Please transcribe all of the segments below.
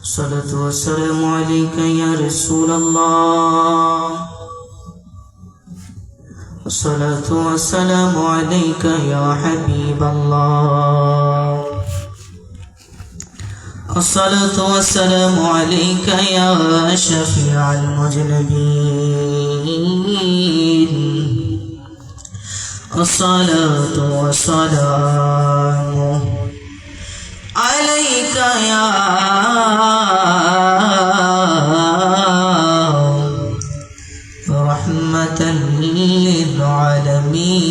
الصلاة والسلام عليك يا رسول الله. الصلاة والسلام عليك يا حبيب الله. الصلاة والسلام عليك يا شفيع المذنبين. الصلاة والسلام عليك يا رحمة للعالمين.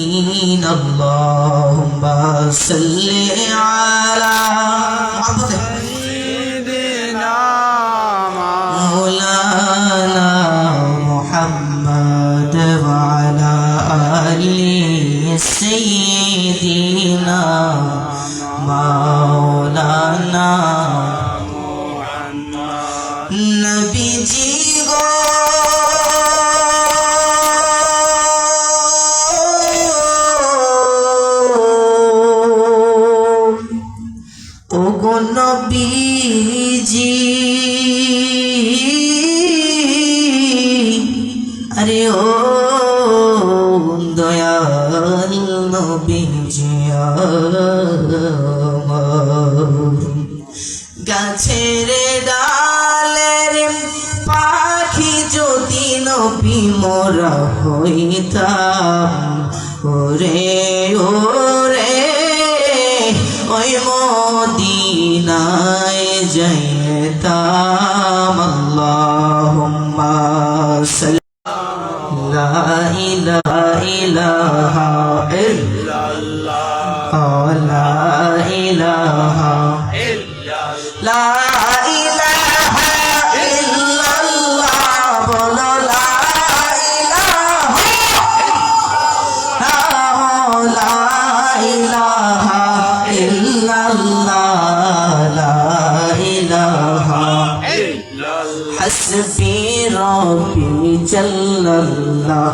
اللهم صل على سيدنا مولانا محمد وعلى آل سيدنا مولانا नबी जी गो ओगो नबी जी अरे ओ दयाल नबी जी गाछेर डालेर पाखी যদি নবী মোরা হইতাম ওরে ওরে ওই মদিনায় যাইতাম। আল্লাহুম্মা সাল্লি লা ইলাহা ইল্লাল্লাহ লা ইলাহা লা ইলাহা ইল্লাল্লাহ বলো লা ইলাহা ইল্লাল্লাহ লা ইলাহা حسبي ربي جل الله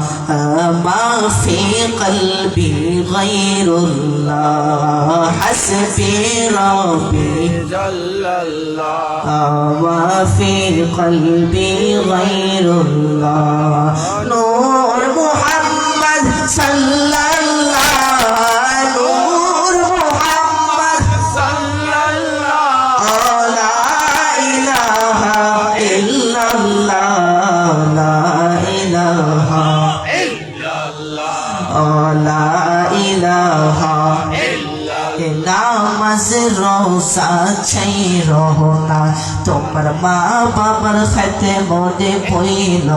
ما في قلبي غير الله. حسبي ربي جل الله ما في قلبي غير الله. نور محمد صلى الله نور محمد صلى الله لا إله إلا الله لا إله إلا الله لا إله নামাজ রোজা ছাইরো না তোমার মা বাবার খেতে মনে পইল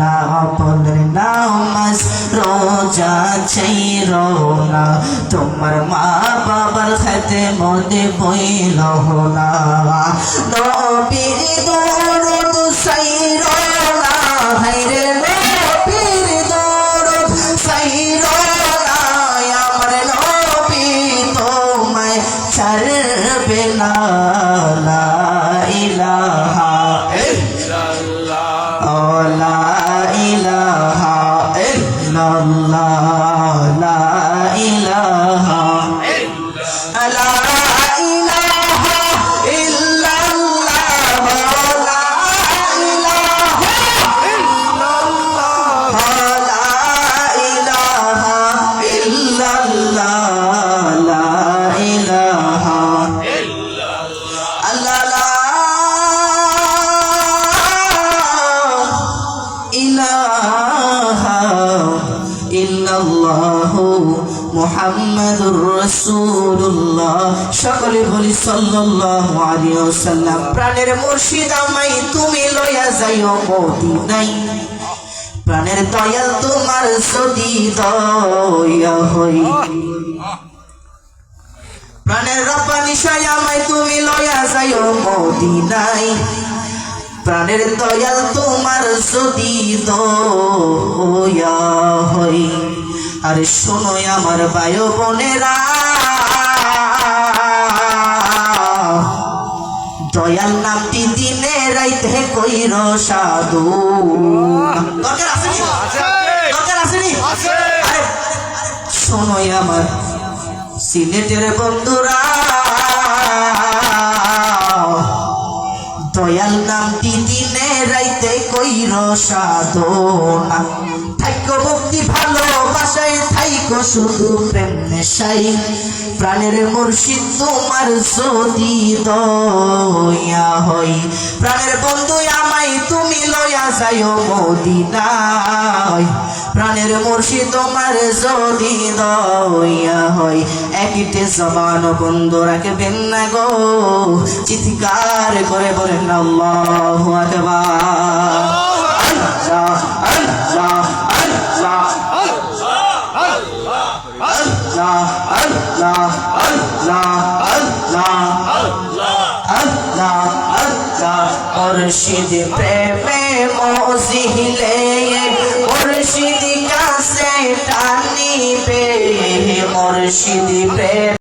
না বলের নামাজ রোজা ছাইরো না তোমার মা বাবার খেতে মনে পইল না নবীর দরুদ ছাইরো না হায়রে নবীর দরুদ ছাইরো না আমার নবী তোমায় ছাড়বে না। লা ইলাহা ইল্লাল্লাহ লা ইলাহা ইল্লাল্লাহ লা ইলাহা লা ইলাহা ইল্লাল্লাহ লা ইলাহা ইল্লাল্লাহ লা ইলাহা ইল্লাল্লাহ লা ইলাহা মুহাম্মাদুর রাসূলুল্লাহ। সকলে বলি সাল্লাল্লাহু আলাইহি ওয়াসাল্লাম। প্রাণের মুর্শিদ আমায় তুমি লইয়া যাইও মদিনায়, প্রাণের দয়াল তোমার যদি দয়া হই, প্রাণের রব্বানি শাহ আমায় তুমি লইয়া যাইও মদিনায়, প্রাণের দয়াল তোমার যদি দয়া হই। আরে শোনো আমার ভাই বোনেরা, দয়াল নামটি দিনে রাইতে কইর সাধু। দরকার আসেনি? দরকার আসেনি? আরে শোনো আমার সিলেটের বন্ধুরা, দয়াল নামটি দিনে রাইতে কইর সাধনা থাইকো ভক্তি ভালোবাসায় থাইকো শুধু প্রেম নেশাই প্রাণের মুর্শিদ তোমার যদি দয়া হই প্রাণের বন্ধু আমায় তুমি লয়া যাইও মদিনায় প্রাণের মুর্শিদ তোমার যদি দয়া হই একইটে জবান বন্ধ রাখবেন না গো চিৎকার করে বলেন আল্লাহু আকবার আল্লাহ আল্লাহ আল্লাহ আল্লাহ আল্লাহ আল্লাহ আল্লাহ আল্লাহ আল্লাহ মুর্শিদ প্রেমে মজিলে মুর্শিদ কাছে টানিবে মুর্শিদ প্রেম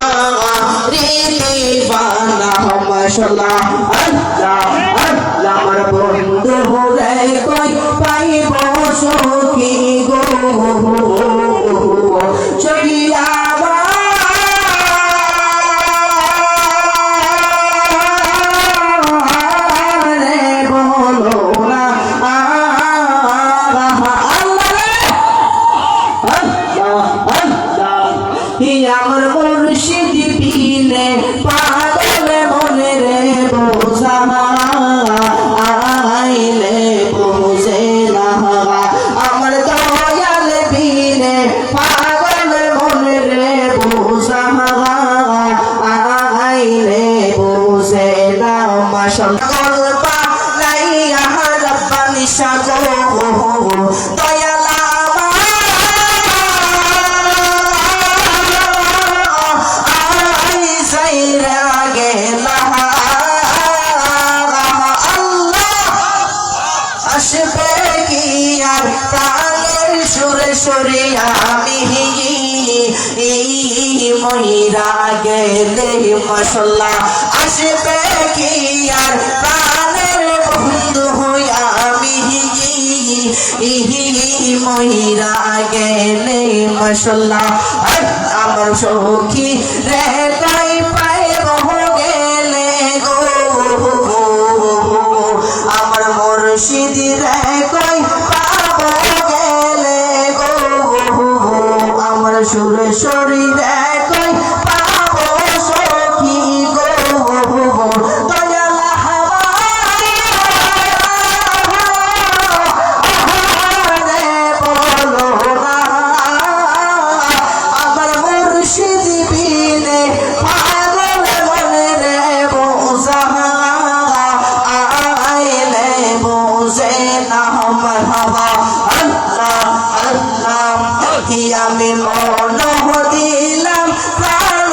রিদিবানা মাশাআল্লাহ আল্লাহ আল্লাহ আমার বন্ধু রে কই পাইব সখী গো চলিয়া আমার মুর্শিদ বিনে পাগল মনে রে বোঝা আইলে বুঝে না আমার দয়াল বিনে পাগল মনে রে বোঝা আইলে বুঝে না মাশাআল্লাহ পালাইয়া রব্বানি সাগো দয়াল আসবে কি আর প্রাণের সুরে সুরে আমি মহিরা গেলে মাশাআল্লাহ আসবে কি আর প্রাণের বন্ধু আমি মহিরা গেলে মাশাআল্লাহ আমার সখী রে কই পাইব গেলে গো আমার মুর্শিদ রে কই পাবো গেলে গো আমার সুরেশ্বরী রে কই পাবো সখী গো দয়াল রে বলো না আমার মুর্শিদ বিনে পাগল মনে রে বোঝা আমি মন দিলাম প্রাণ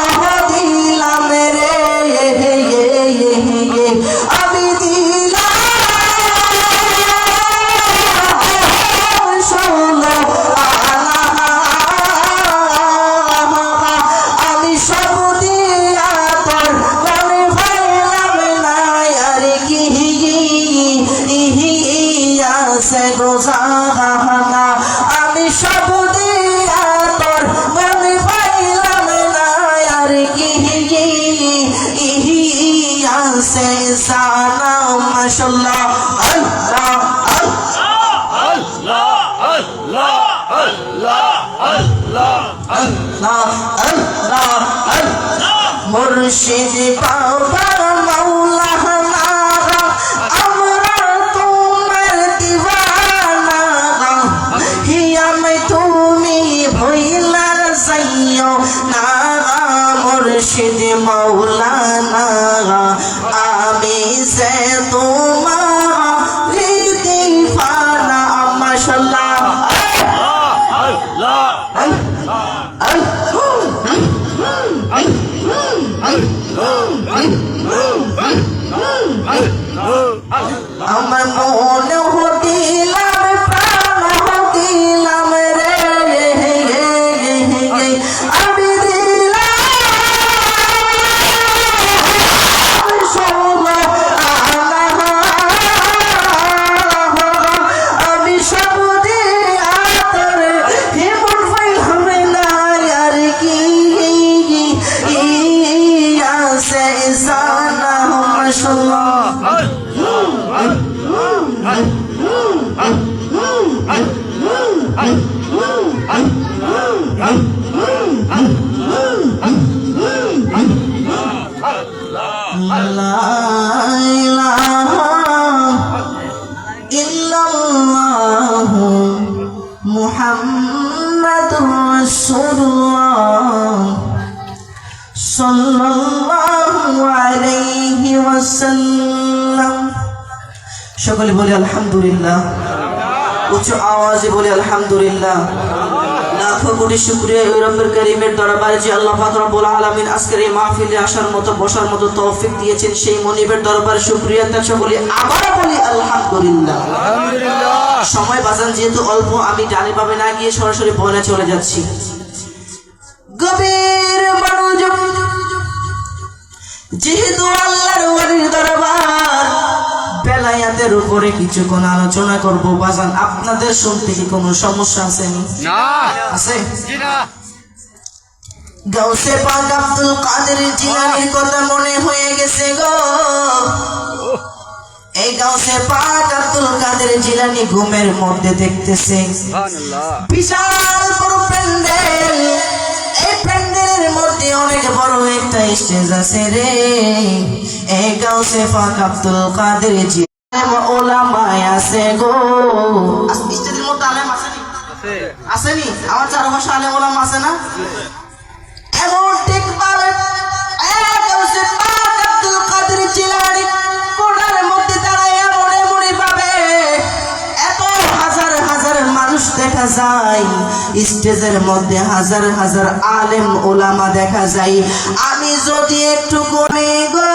দিলাম রে আমি দিলাম শোনো আমি সব দিয়া তোর মনে পাইলাম না আর কি আছে গোজা আমি সব দিয়া তোর মনে পাইলাম না আর কি আছে জানা মাশাআল্লাহ আল্লাহ আল্লাহ আল্লাহ আল্লাহ আল্লাহ আল্লাহ আল্লাহ আল্লাহ মুর্শিদ বাবা মাওলানা আমরা তোমার দিওয়ানা তুমি ভইলা যাইও না মুর্শিদ মাওলানা আমি সে তোমার দিওয়ানা মাশাআল্লাহ আল্লাহ আমার মনে দিলাম প্রাণ দিলাম রে আমি আমি সব দিয়া তোর হেমন ফাইল হবে না আর কি আছে জানা মাশাআল্লাহ রাসূলুল্লাহ সাল্লাল্লাহু আলাইহি ওয়াসাল্লাম। সকলে বলি আলহামদুলিল্লাহ, উচ্চ আওয়াজে বলি আলহামদুলিল্লাহ। লাখো কোটি শুকরিয়া ওই রব্বুল কারীমের দরবারে যে আল্লাহ পাক রব্বুল আলামিন আজকের এই মাহফিলে আসার মতো বসার মতো তৌফিক দিয়েছেন, সেই মনিবের দরবারে শুকরিয়া তার সকলে আবার বলি আলহামদুলিল্লাহ। সময় বাজান যেহেতু অল্প, আমি ডানে বামে না গিয়ে সরাসরি বনে চলে যাচ্ছি। গভীর মনোযোগ, যেহেতু আল্লাহর ওলির দরবার, বেলায়াতের উপরে কিছুক্ষণ আলোচনা করব। বাজান আপনাদের শুনতে কি কোনো সমস্যা আছে? না আছে? গাউসে পাক আব্দুল কাদের জিলানীর কথা মনে হয়ে গেছে গো। এই গাউসে পাক আব্দুল কাদের জিলানী ঘুমের মধ্যে দেখতেছে বিশাল বড় প্যান্ডেল। এই প্যান্ডেলের মধ্যে অনেক বড় একটা স্টেজ আছে রে। এই গাউসে পাক আব্দুল কাদের জিলানী ওলামায় আছে গো। স্টেজের মধ্যে আলেম আসেনি? আসেনি? আমার চারপাশে আলেম ওলামা আছে না? এমন ঠিক পাবে গাউসে পাক আব্দুল কাদের জিলানী কোণার মধ্যে দাঁড়ায় মনে মনে পাবে এত হাজার হাজার মানুষ দেখা যায়, স্টেজের মধ্যে হাজার হাজার আলেম ওলামা দেখা যায়। আমি যদি একটু কোণে গো,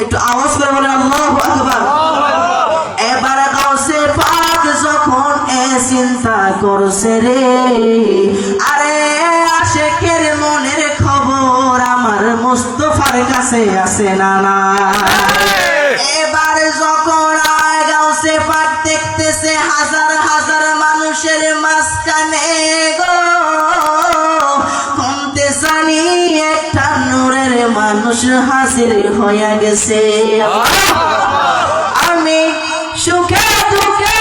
একটু আওয়াজ করে বলেন আল্লাহু আকবার। এবার গাউসে পাক যখন চিন্তা করছে রে, আরে আশেকের মনের খবর আমার মুস্তাফার কাছে আছে না না। এবার যখন গাউসে পাক দেখতেছে হাজার হাজার মানুষের মাঝখানে গো, কমতে জানি একটা নূরের মানুষ হাজির হয়ে গেছে। আমি সুখে দুঃখে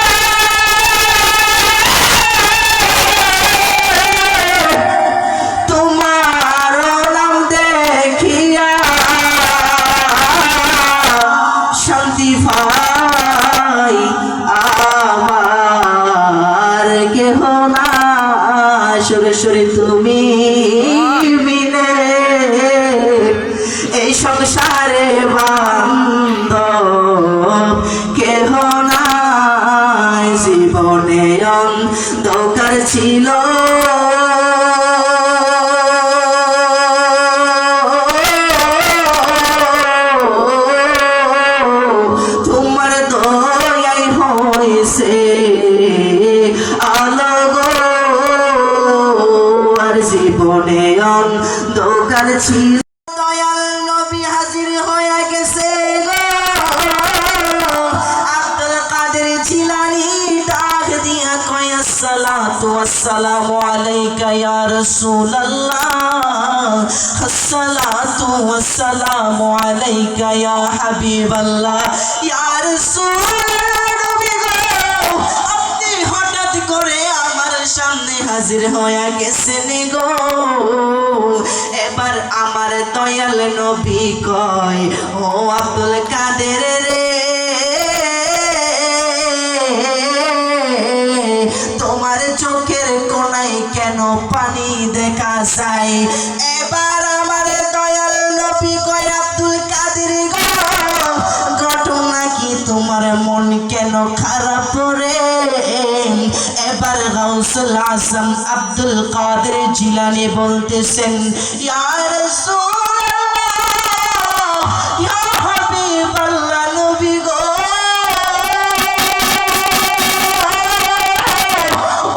তোমার নাম দেখিয়া শান্তি পাই, আমার কেহ না সুরেশ্বরী তুমি বিনে এই সংসারে বান্ধব কেহ নাই। জীবনে অন্ধকার ছিল তোমার দয়াই হয়েছে আলো গো। আর জীবনে অন্ধকার ছিল, দয়াল নবী হাজির হয়ে গেছে গো। আব্দুল কাদের জিলানী ডাক দিয়া কয় আসসালাতু ওয়াসসালামু আলাইকা ইয়া রাসূলুল্লাহ, আসসালাতু ওয়াসসালামু আলাইকা ইয়া হাবিবাল্লাহ। ইয়া রাসূলুল্লাহ, নবী গো আপনি হঠাৎ করে আমার সামনে হাজির হয়ে গেছেন গো। এবার আমার দয়াল নবী কয়, ও আব্দুল কাদের রে, তোমার চোখের কোণায় কেন পানি দেখা যায়? এবার আমার দয়াল নবী কয়, আব্দুল কাদের গো ঘটনা কি, তোমার মন কেন খারাপ রে? এবার গাউসুল আজম আব্দুল কাদের জিলানী বলতেছেন, ইয়া রাসূলুল্লাহ, ইয়া হাবিবাল্লাহ, নবী গো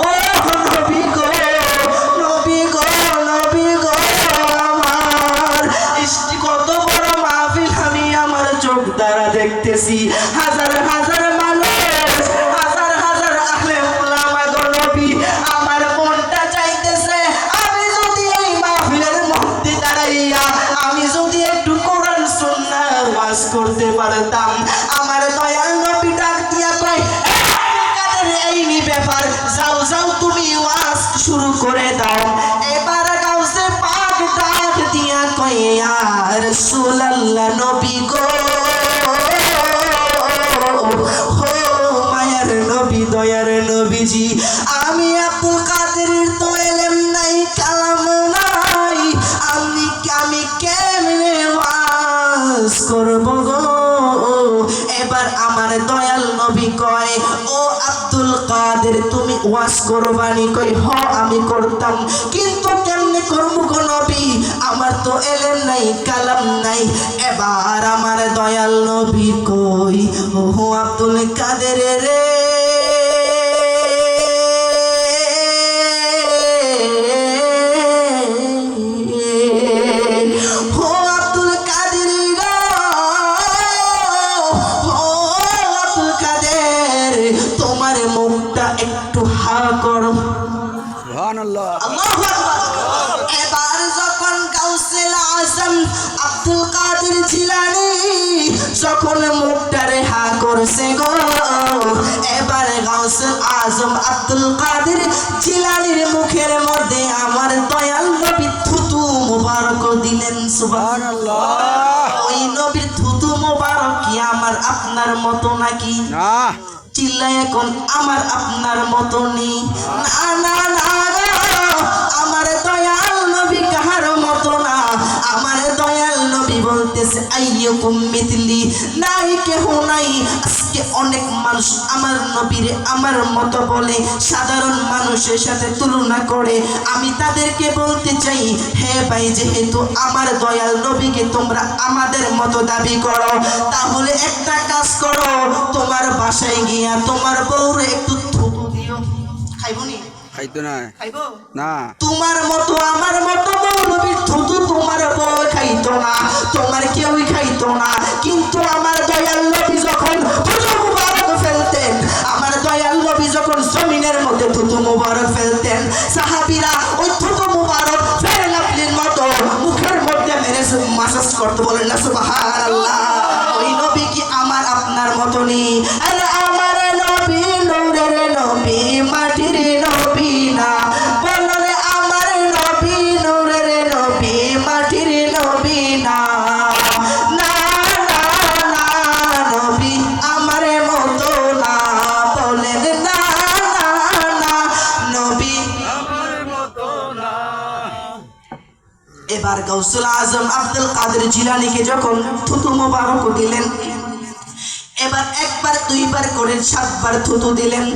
ও নবী গো, নবী গো, নবী গো, আমার কত বড় মাহফিল আমি আমার চোখ দ্বারা দেখতেছি। হাজার হাজার মানুষ, হাজার হাজার আহলে উলামা গো নবী, আমার মনটা চাইতেছে আমি যদি এই মাহফিলের মধ্যে দাঁড়াইয়া আমি যদি একটু কোরআন সুন্নাহ ওয়াজ করতে পারতাম। আমার দয়াল নবী ডাক দিয়া কয়, এই নি ব্যাপার, যাও যাও তুমি ওয়াজ শুরু করে দাও। এবার গাউসে পাক ডাক দিয়া কয়, ইয়া রাসূলুল্লাহ, নবী গো, ও মায়ার আমার দয়াল নবী কয়, ও আব্দুল কাদের তুমি ওয়াজ করবানি? কই হ আমি করতাম, কিন্তু কেমনে করবো গো নবী, আমার তো এলেম নাই কালাম নাই। এবার আমার দয়াল নবী কই, ও আব্দুল কাদের রে, তোমার মুখটা একটু হা করো। সুবহানাল্লাহ, আল্লাহু আকবার। এবার যখন গাউসুল আজম আব্দুল কাদের জিলানী যখন মুখটারে হা করছে গো, এবার গাউসুল আজম আব্দুল কাদের জিলানীর মুখের মধ্যে আমার দয়াল নবী থুতু মুবারক দিলেন। সুবহানাল্লাহ। ওই নবীর থুতু মুবারক কি আমার আপনার মতো নাকি? না। চিল্লায় এখন আমার আপনার মতো নেই। না না না, আমার দয়াল নবী কাহার মতো না। আমার দয়াল নবী বলতেছে, আইয়ুকুম মিথলি, নাই কেহ নাই। আজকে অনেক মানুষ আমার নবীরে আমার মতো বলে, সাধারণ মানুষের সাথে তুলনা করে। আমি তাদেরকে বলতে চাই, হে ভাই, যেহেতু আমার দয়াল নবীকে তোমরা আমাদের মতো দাবি করো, তাহলে একটা কাজ করো, তোমার বাসায় গিয়া তোমার বউরে একটু থুতু দিও। খাইবো নি? খাইতো না। খাইবো না। তোমার মতো আমার মতো নবীর থুতু তোমার বউ খাইতো না, তোমার কেউই খাইতো না। কিন্তু আমার দয়াল নবী যখন থুতু মুবারক ফেলতেন, আমার দয়াল নবী যখন জমিনের মধ্যে থুতু মুবারক ফেলতেন, সাহাবীরা ওই থুতু মুবারক ফেলাফলির মতো মুখের মধ্যে মেরে মাসাজ করতে। বলেন না সুবহানাল্লাহ। ওই নবী কি আমার আপনার মতো নেই? আরে আমার নবী নূরের নবী, মাটির নবী না। বলো রে আমার নবী নূরের নবী, মাটির নবী না। না না না, নবী আমার মতো না। বলেন না না না, নবী আমার মতো না। এবার গাউসুল আজম আব্দুল কাদের জিলানীকে যখন থুতু মুবারক দিলেন, এবার একবার দুইবার করে 7 বার থুতু দিলেন।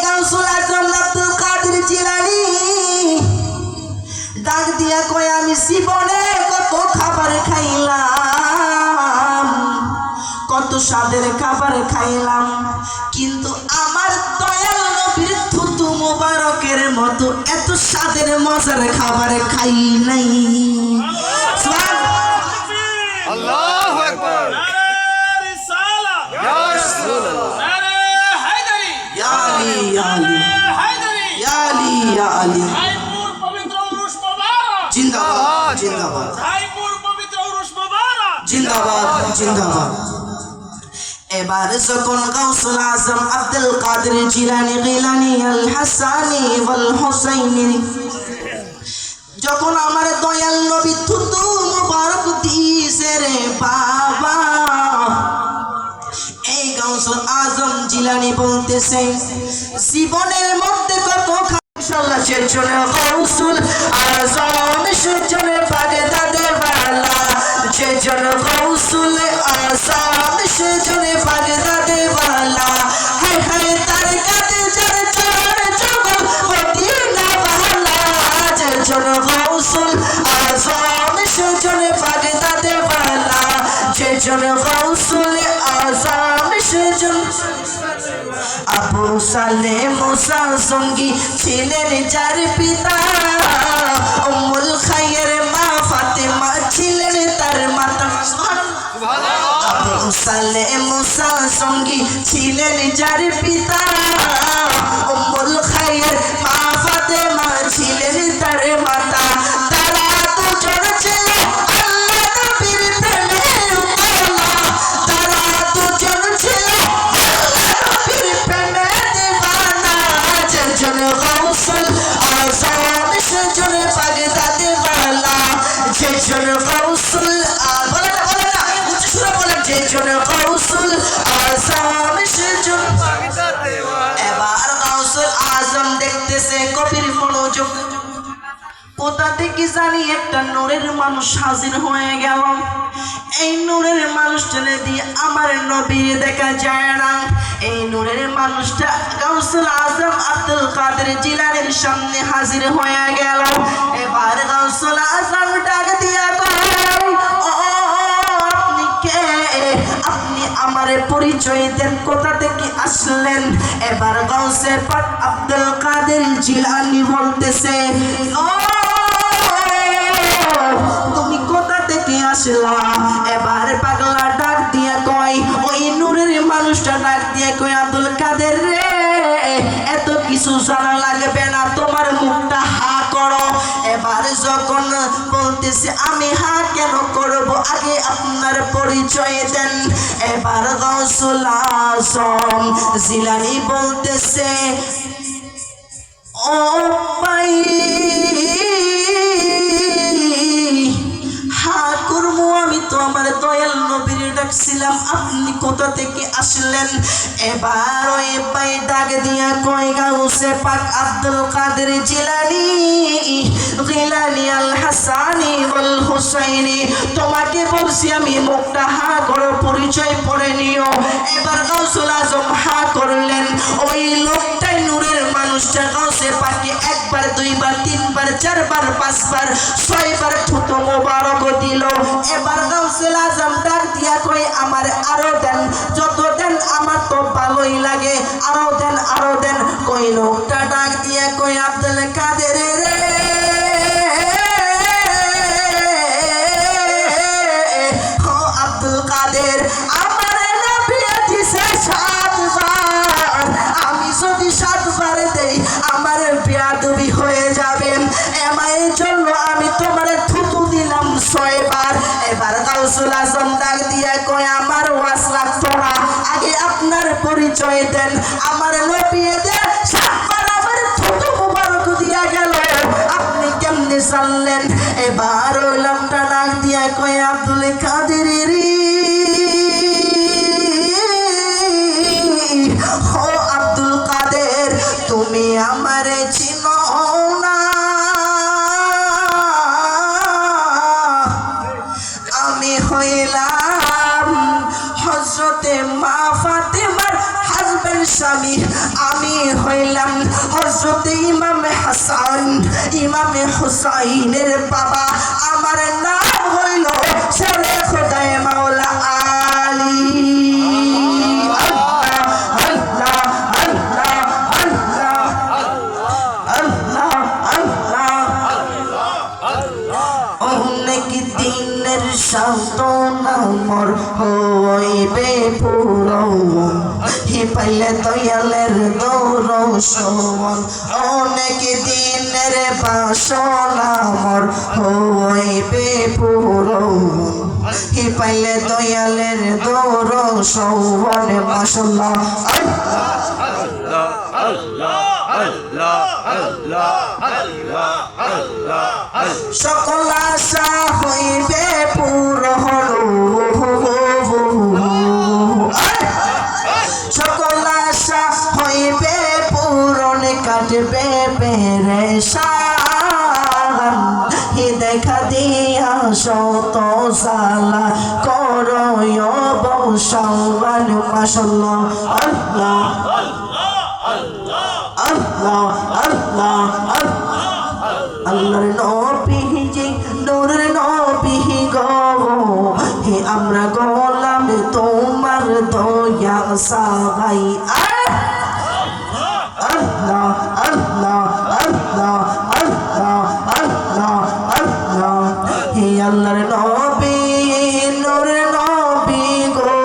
গাউসুল আজম আব্দুল কাদের জিলানী ডাক দিয়া কয়, আমি জীবনে কত খাবার খাইলাম, কত স্বাদের খাবার খাইলাম, কিন্তু আমার দয়াল নবীর থুতু মুবারকের মতো এত স্বাদের মজার খাবার খাই নাই। আল্লাহু আকবার। জিন্দাবাদ জিন্দাবাদ জিন্দাবাদ জিন্দাবাদ। এবার যখন গাউসুল আজম আব্দুল কাদের জিলানী গিলানী আল হাসানী ওয়াল হুসাইনী যখন আমার দয়াল নবী থুতু মুবারক দিয়েছে রে বাবা, এই গাউসুল আজম জিলানী বলতেছে, জীবনের মধ্যে কত ইনশাআল্লাহ সেজন্য গাউসুল আজম সেজন্য বাগদাদে ওয়ালা, সেজন্য গাউসুল আজম সেজন্য বাগদাদে ওয়ালা, হায় হায় তার কাছে যার চার জগৎ মদিনা ওয়ালা, সেজন্য গাউসুল আজম সেজন্য বাগদাদে ওয়ালা, সেজন্য গাউসুল আজম সেজন্য। আবু সালেহ মুসা সঙ্গী ছিলেন যার পিতা, উম্মুল খায়ের মা ফাতেমা ছিলেন তার মাতা। আবু সালেহ মুসা সঙ্গী ছিলেন যার পিতা, উম্মুল খায়ের মা ফাতেমা ছিলেন তার মাতা। তারা দুজন ছিল আল্লাহ নবীর প্রেমের উপালা, তারা দুজন ছিল গাউসুল আজম সেজন্য বাগদাদে ওয়ালা, সেজন্য গাউসুল সেজন্য গাউসুল আজম সেজন্য বাগদাদে ওয়ালা। এবার গাউসুল আজম দেখতে কি জানি একটা নূরের মানুষ হাজির হয়ে গেল। এই নূরের মানুষটারে দিয়ে আমার নবীর দেখা যায় না। এই নূরের মানুষটা গাউসুল আজম আব্দুল কাদের জিলানীর সামনে হাজির হয়ে গেল। এবার গাউসুল আজম ডাক দিয়া কয়, ও আপনি কে? আপনি আমারে পরিচয় দেন, কোথা থেকে আসলেন? এবার গাউসে পাক আব্দুল কাদের জিলানী বলতেছে, ও তুমি কোথা থেকে আসলা? এবার পাগলা ডাক দিয়া কয়, ওই নূরের মানুষটা ডাক দিয়া কয়, আব্দুল কাদের রে, এত কিছু জানা লাগবে না, তোমার মুখটা হা করো। এবার যখন বলতেছে আমি হা কেন করব, আগে আপনার পরিচয় দেন। এবার গাউসুল আজম জিলানী বলতেছে, ও ভাই হা করবো, আমি তো আমার দয়াল নবীর ডাকছিলাম, আপনি কোথা থেকে আসলেন? এবার ওই ভাই ডাক দিয়া কয়, গাউসে পাক আব্দুল কাদের জিলানী গিলানী আল হাসানি ওয়াল হুসাইনি, তোমাকে বলছি আমি মুখটা হা করো, পরিচয় পড়ে নিও। এবার গাউসুল আজম হা করলেন। ওই লোকটাই নূরের মানুষটা গাউসে পাকে একবার, দুইবার, তিনবার, চারবার, পাঁচবার, ছয়বার থুতু মোবারক দিল। এবার গাউসুল আজম ডাক দিয়া কই, আমার আরো দেন, যত দেন আমার তো ভালোই লাগে, আরো দেন, আরো দেন। কই লোকটা ডাক দিয়া কই, আব্দুল কাদের রে, ও আব্দুল কাদের, আমার নবী দিছে 7 বার, আমি যদি 7 বার দেই আমার বেয়াদবি হয়ে যাবে, এর জন্য আমি তোমার থুতু দিলাম 6 বার। এবার গাউসুল আজম ডাক দিয়া কয়, আমার ওয়াজ লাগতো না, আগে আপনার পরিচয় দেন। আমার নবী দে 7 বার আমার থুতু মোবারক দিয়া গেল, আপনি কেমনে জানলেন? এবার ওই লোকটা ডাক দিয়া কয়, আব্দুল কাদের রে, ও আব্দুল কাদের, তুমি আমারে চিনো না? আমি হইলাম হযরতে মা ফাতেমার হাজবেন্ড, স্বামী। আমি হইলাম হযরতে ইমাম হাসান, ইমাম হুসাইনের বাবা। আমার নাম হইল শেরে খোদায় মাওলা আলী। আল্লাহ আল্লাহ আল্লাহ আল্লাহ আল্লাহ। অনেক দিনের সাধনা মোর হইবে পুরো, হি পাইলে দয়ালের দৌরসন। অনেক দিনের বাসনা মোর হইবে পুরো, হি পাইলে দয়ালের দৌরসন। মাশাআল্লাহ, আল্লাহ আল্লাহ আল্লাহ আল্লাহ আল্লাহ আল্লাহ। সকল আশা হইবে পূরণ, সকল আশা হইবে পূরণ, কাটবে পেরেশান। হি দেখা দিয়া শত সালা করো অবসান। মাশাআল্লাহ, আল্লাহ আল্লাহ আল্লাহ আল্লাহ। আল্লাহর নবী জি নূরের নবী গো, হে আমরা গোলাম তোমার দয়া সাগাই। আল্লাহ আল্লাহ আল্লাহ আল্লাহ আল্লাহ আল্লাহ। হে আল্লাহর নবী নূরের নবী গো,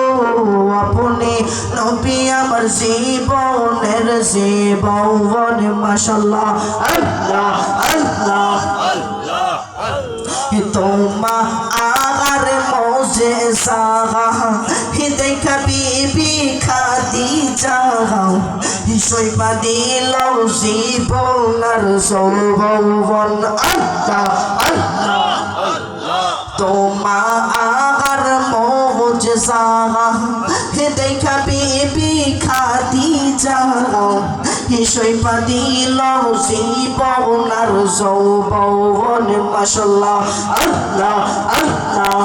আপনি নবী আমার জীবনের জীবন। মাশাআল্লাহ, আল্লাহ আল্লাহ আল্লাহ। তোমা আগার মৌজেজা, হি দেখা বিবি খাদিজা, শৈবা দিল জীবনের যৌবন। আল্লাহ আল্লাহ আল্লাহ। তোমা আগার মৌজেজা, হি দেখা বিবি খাদিজা, শৈবা দিল জীবন জীবন আর যৌবন মাশাআল্লাহ আল্লাহ আল্লাহ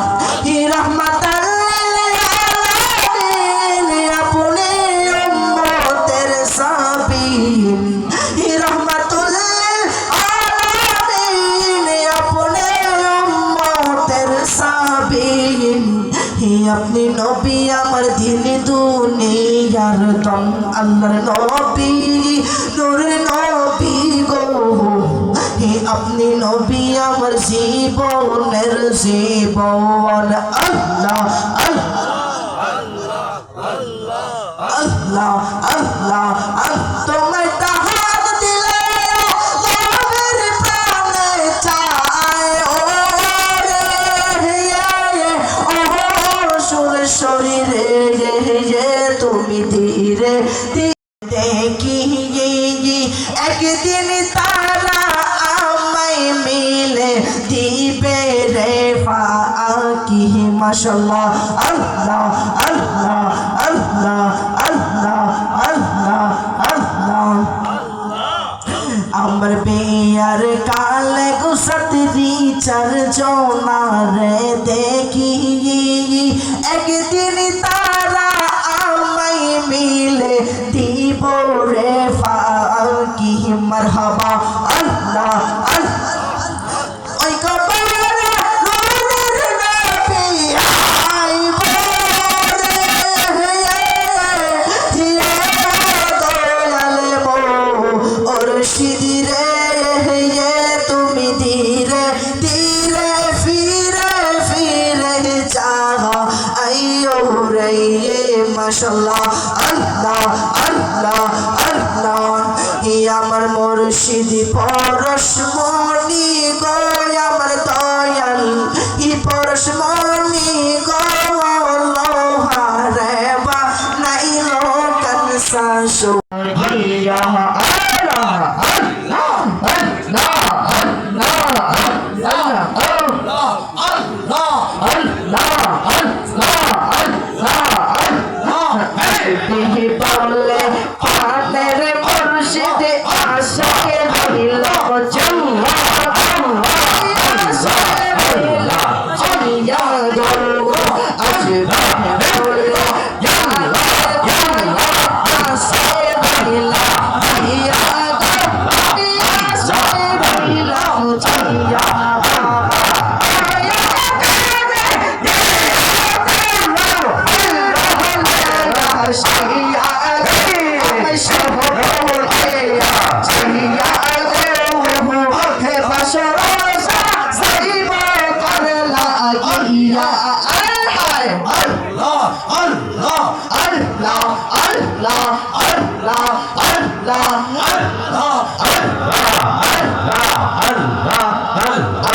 হি রহমাতাল লিল আলামিন আপনি উম্মতের সাবিন হি রহমাতুল লিল আলামিন আপনি উম্মতের সাবিন হি আপনি নবী আমার দিন দুনিয়ার দম আল্লাহর নবী নূরের নবী গো হে আপনি নবী আমার জীবনের জীবন আল্লাহ আল্লাহ আল্লাহ তোমায় তাহার দিলে তোমার প্রাণে চায় ও রে শরীরে তুমি ধীরে দেখি একদিন তারা আমায় মিলে দিবে রে ফাকি মাশাআল্লাহ আল্লাহ আল্লাহ আল্লাহ আল্লাহ আল্লাহ আল্লাহ আমার বিয়ার কালে গুসতরি চার জনারে দেখি একদিন তারা আমায় মিলে দিব রে ফাকি মারহাবা আল্লাহ আল্লাহ ওই কবরে নূরের নবী আইব রে দয়াল মুর্শিদ রে তুমি ধীরে ধীরে ফিরে ফিরে যাও আইয়ো রে মাশাআল্লাহ আল্লাহ আল্লাহ আল্লাহ ই আমার মুর্শিদ পরশমণি গো আমার দয়াল ই পরশমণি গো লোহারে বানাইলো কানসা সোহিয়া আল্লাহ আল্লাহ আল্লাহ আল্লাহ আল্লাহ আল্লাহ আল্লাহ বলে পানের মুর্শিদ আশিকে হইল জল্লা আশিকে হইল জলিয়া গো আসবে বলে জালা জালা আশিকে হইল ইয়া গো আশিকে হইল জলিয়া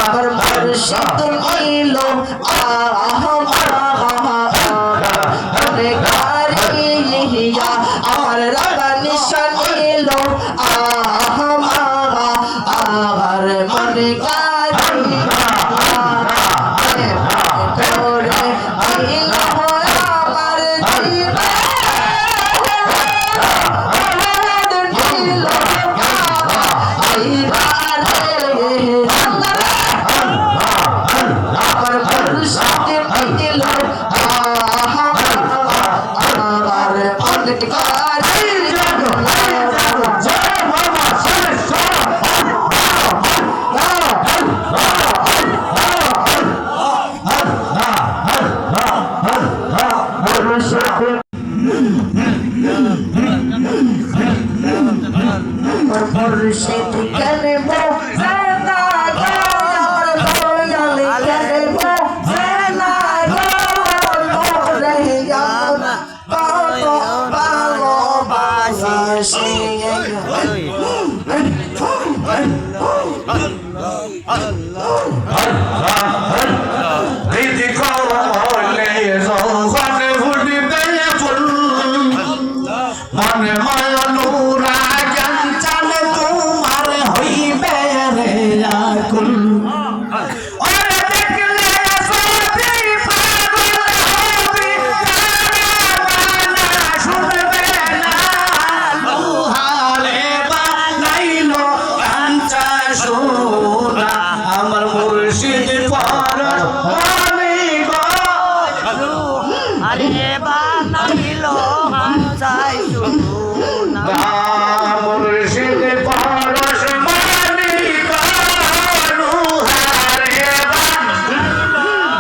আমার মুর্শিদ নীল আমার রাগা নিশা নীল আমার মনে গাড়ি আমার আমার মুর্শিদ আমি গো আরে বানাইল হামসাই শুধু না মুর্শিদ পরশ মানি কানু হারে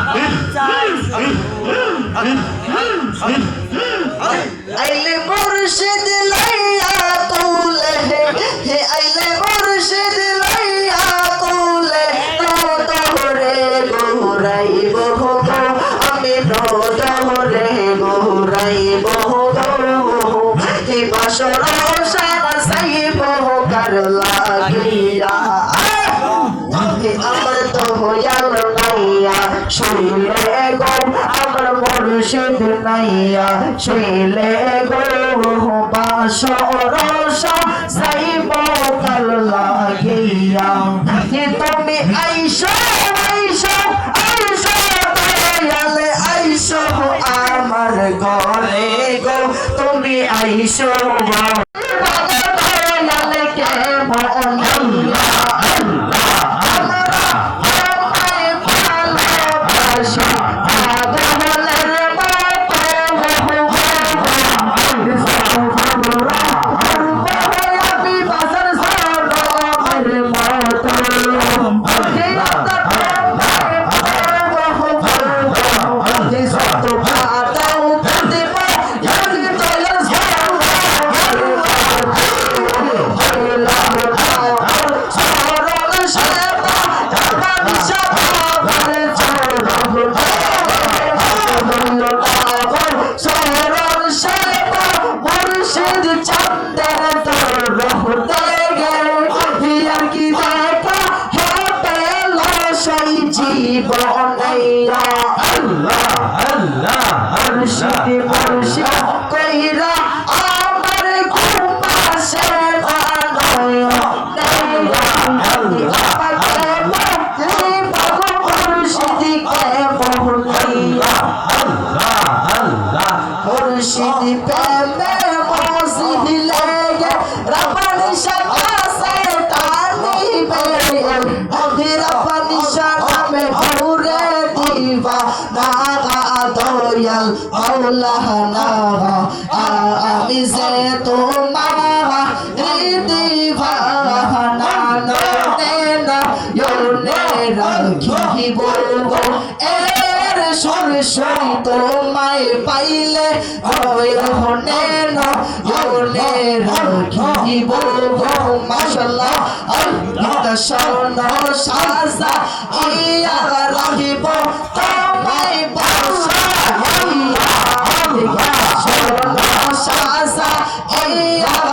হামসাই শুধু আইলে মুর্শিদ লাইয়া কুলে হে আইলে মুর্শিদ লাইয়া কুলে তোরে গোরাইব গো আমি তোরে গোরাইব গো হে বাসর সারা সাইব কার লাগিয়া আমার তো হইয়াল নাইয়া শুইলে গো আমার মুর্শিদ নাইয়া শুইলে গো বাসর সাইব কাল লাগিয়া তুমি আইসো আইসো আইসো দয়ালে আইসো আমার ঘরে গো তুমি আইসো দয়ালে কে মনাইয়া জীবনাইয়া আল্লাহ আল্লাহ মুর্শিদ মুর্শিদ কইরা আমার ঘুমাসে বানায়া মুর্শিদ প্রেমে মসজিদ লেগে রাবানি শাখা সে টানিবে রাবানি শাখা মে ঘুরে দিবা নাগা দয়াল মাওলানা আমি যে তোমার দিবানা না ইয়োনে রাখিব এর সরসরি তোমায় পাইলে হনে না ইয়োনে রাখিব মাশাআল্লাহ আল্লাহ শোনো সাজা ইয়া রাখিব তোমায় বাসা ইয়া শোনো সাজা ইয়া